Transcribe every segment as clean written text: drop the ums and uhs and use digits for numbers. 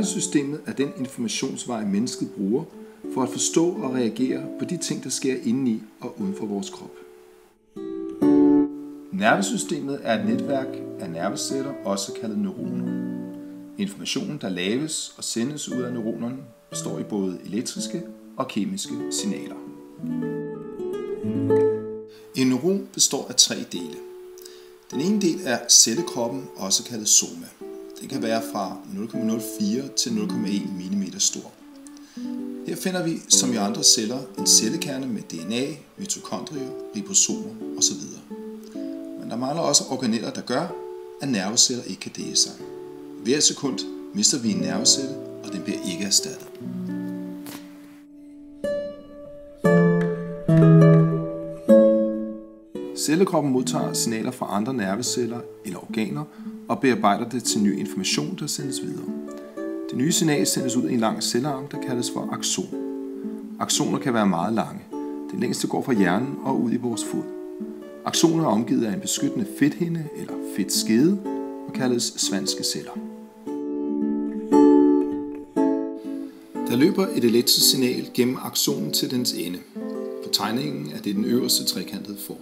Nervesystemet er den informationsvej, mennesket bruger for at forstå og reagere på de ting, der sker indeni og uden for vores krop. Nervesystemet er et netværk af nerveceller, også kaldet neuroner. Informationen, der laves og sendes ud af neuronerne, består i både elektriske og kemiske signaler. En neuron består af 3 dele. Den ene del er cellekroppen, også kaldet soma. Den kan være fra 0,04 til 0,1 mm stor. Her finder vi, som i andre celler, en cellekerne med DNA, mitokondrier, ribosomer osv. Men der mangler også organeller, der gør, at nerveceller ikke kan dele sig. Hver sekund mister vi en nervecelle, og den bliver ikke erstattet. Cellekroppen modtager signaler fra andre nerveceller eller organer og bearbejder det til ny information, der sendes videre. Det nye signal sendes ud i en lang cellearm, der kaldes for akson. Aksoner kan være meget lange. Det længste går fra hjernen og ud i vores fod. Aksoner er omgivet af en beskyttende fedthinde eller fedtskede og kaldes svanske celler. Der løber et elektrisk signal gennem aksonen til dens ende. På tegningen er det den øverste trekantede form.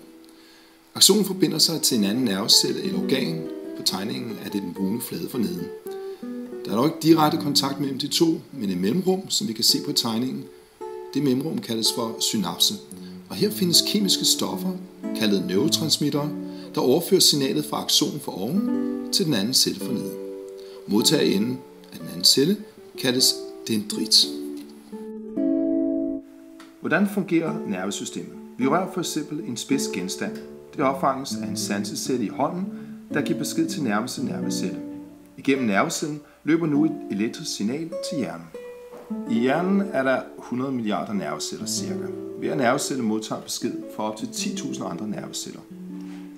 Aksonen forbinder sig til en anden nervecelle eller organ. På tegningen er det den brune flade for neden. Der er dog ikke direkte kontakt mellem de to, men et mellemrum, som vi kan se på tegningen. Det mellemrum kaldes for synapse. Og her findes kemiske stoffer, kaldet neurotransmittere, der overfører signalet fra aksonen for oven til den anden celle for neden. Modtagerenden af den anden celle kaldes dendrit. Hvordan fungerer nervesystemet? Vi rører for eksempel en spids genstand. Det opfanges af en sansecelle i hånden, der giver besked til nærmeste nervecelle. Igennem nervecellen løber nu et elektrisk signal til hjernen. I hjernen er der 100 milliarder nerveceller cirka. Hver nervecelle modtager besked fra op til 10.000 andre nerveceller.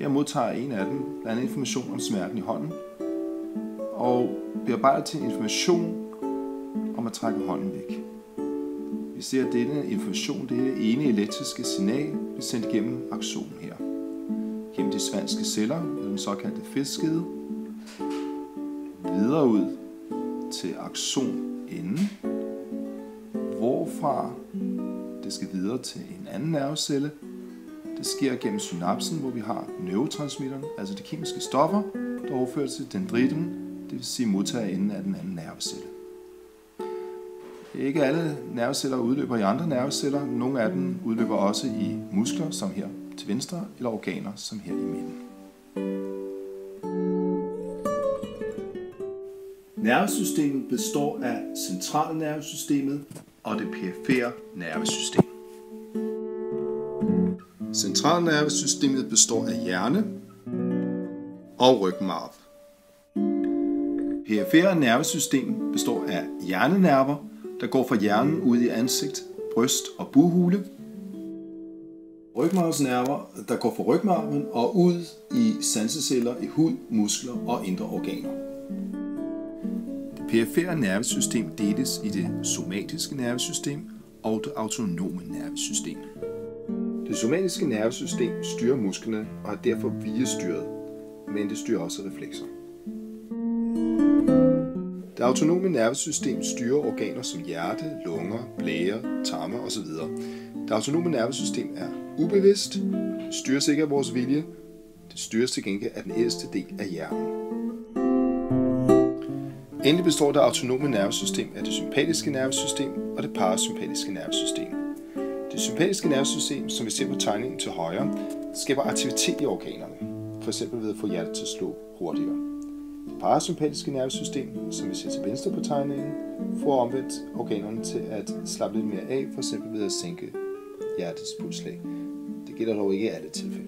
Her modtager en af dem blandt andet information om smerten i hånden og bearbejder til information om at trække hånden væk. Vi ser, at denne information, det ene elektriske signal, bliver sendt gennem aksonen her. Gennem de svanske celler, eller den såkaldte fedtskede, videre ud til aksonenden, hvorfra det skal videre til en anden nervecelle. Det sker gennem synapsen, hvor vi har neurotransmitteren, altså de kemiske stoffer, der overfører til dendritten, det vil sige modtagerenden af den anden nervecelle. Ikke alle nerveceller udløber i andre nerveceller. Nogle af dem udløber også i muskler, som her til venstre, eller organer, som her i midten. Nervesystemet består af centralnervesystemet og det perifere nervesystem. Centralnervesystemet består af hjerne og rygmarv. Perifere nervesystem består af hjernenerver, der går fra hjernen ud i ansigt, bryst og bughule. Rygmarvsnerver, der går fra rygmarven og ud i sanseceller i hud, muskler og indre organer. Det perifere nervesystem deles i det somatiske nervesystem og det autonome nervesystem. Det somatiske nervesystem styrer musklerne og er derfor viljestyret, men det styrer også reflekser. Det autonome nervesystem styrer organer som hjerte, lunger, blære, tarme osv. Det autonome nervesystem er ubevidst, det styres ikke af vores vilje, det styres til gengæld af den ældste del af hjernen. Endelig består det autonome nervesystem af det sympatiske nervesystem og det parasympatiske nervesystem. Det sympatiske nervesystem, som vi ser på tegningen til højre, skaber aktivitet i organerne, f.eks. ved at få hjertet til at slå hurtigere. Det parasympatiske nervesystem, som vi ser til venstre på tegningen, får omvendt organerne til at slappe lidt mere af, f.eks. ved at sænke hjertets pulsslag. Det gælder dog ikke i alle tilfælde.